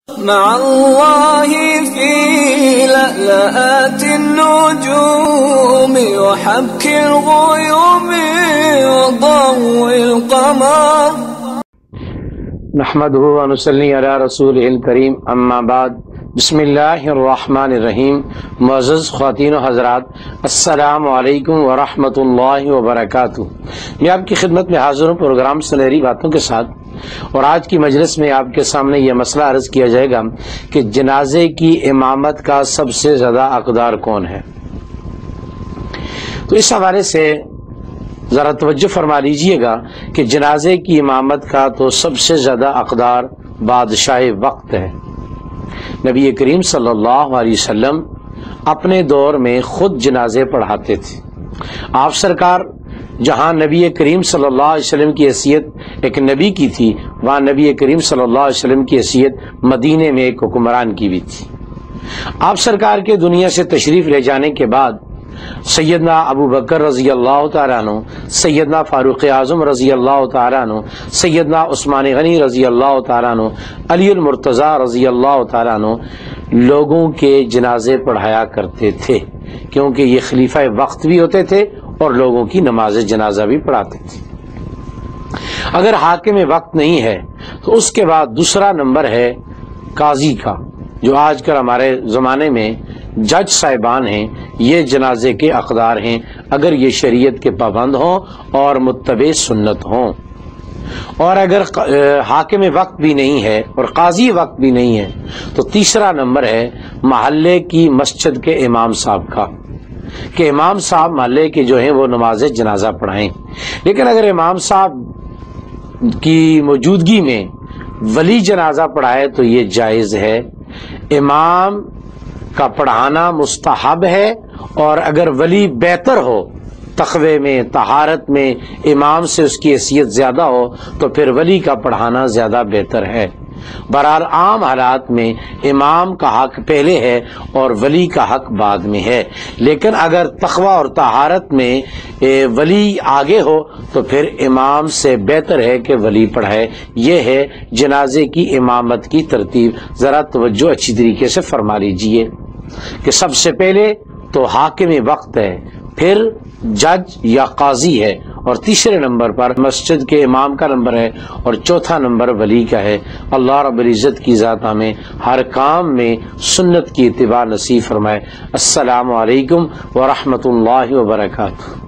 مع الله في لألآت النجوم وحبك الغيوم وضوء القمر نحمده ونصلي على رسوله الكريم اما بعد بسم اللہ الرحمن الرحیم۔ معزز خواتین و حضرات، السلام علیکم ورحمۃ اللہ وبرکاتہ۔ میں آپ کی خدمت میں حاضر ہوں پروگرام سنہری باتوں کے ساتھ، اور آج کی مجلس میں آپ کے سامنے یہ مسئلہ عرض کیا جائے گا کہ جنازے کی امامت کا سب سے زیادہ حقدار کون ہے۔ تو اس حوالے سے ذرا توجہ فرما لیجئے گا کہ جنازے کی امامت کا تو سب سے زیادہ حقدار بادشاہ وقت ہے۔ نبی کریم صلی اللہ علیہ وسلم اپنے دور میں خود جنازے پڑھاتے تھے۔ آپ سرکار جہاں نبی کریم صلی اللہ علیہ وسلم کی حیثیت ایک نبی کی تھی، وہاں نبی کریم صلی اللہ علیہ وسلم کی حیثیت مدینے میں ایک حکمران کی بھی تھی۔ آپ سرکار کے دنیا سے تشریف لے جانے کے بعد سیدنا ابو بکر رضی اللہ تعالیٰ عنہ، سیدنا فاروق اعظم رضی اللہ تعالیٰ عنہ، سیدنا عثمان غنی رضی اللہ تعالیٰ عنہ، علی المرتضی رضی اللہ تعالیٰ عنہ لوگوں کے جنازے پڑھایا کرتے تھے، کیونکہ یہ خلیفہ وقت بھی ہوتے تھے اور لوگوں کی نماز جنازہ بھی پڑھاتے تھے۔ اگر حاکم وقت نہیں ہے تو اس کے بعد دوسرا نمبر ہے قاضی کا، جو آج کل ہمارے زمانے میں جج صاحبان ہیں، یہ جنازے کے حقدار ہیں اگر یہ شریعت کے پابند ہوں اور متبع سنت ہوں۔ اور اگر حاکم وقت بھی نہیں ہے اور قاضی وقت بھی نہیں ہے تو تیسرا نمبر ہے محلے کی مسجد کے امام صاحب کا، کہ امام صاحب محلے کے جو ہیں وہ نماز جنازہ پڑھائیں۔ لیکن اگر امام صاحب کی موجودگی میں ولی جنازہ پڑھائے تو یہ جائز ہے، امام کا پڑھانا مستحب ہے، اور اگر ولی بہتر ہو، تقوی میں طہارت میں امام سے اس کی حیثیت زیادہ ہو تو پھر ولی کا پڑھانا زیادہ بہتر ہے۔ بہرحال عام حالات میں امام کا حق پہلے ہے اور ولی کا حق بعد میں ہے، لیکن اگر تقوی اور طہارت میں ولی آگے ہو تو پھر امام سے بہتر ہے کہ ولی پڑھائے۔ یہ ہے جنازے کی امامت کی ترتیب۔ ذرا توجہ اچھی طریقے سے فرما لیجئے کہ سب سے پہلے تو حاکم وقت ہے، پھر جج یا قاضی ہے، اور تیسرے نمبر پر مسجد کے امام کا نمبر ہے، اور چوتھا نمبر ولی کا ہے۔ اللہ رب العزت کی ذات ہمیں ہر کام میں سنت کی اتباع نصیب فرمائے۔ السلام علیکم ورحمۃ اللہ وبرکاتہ۔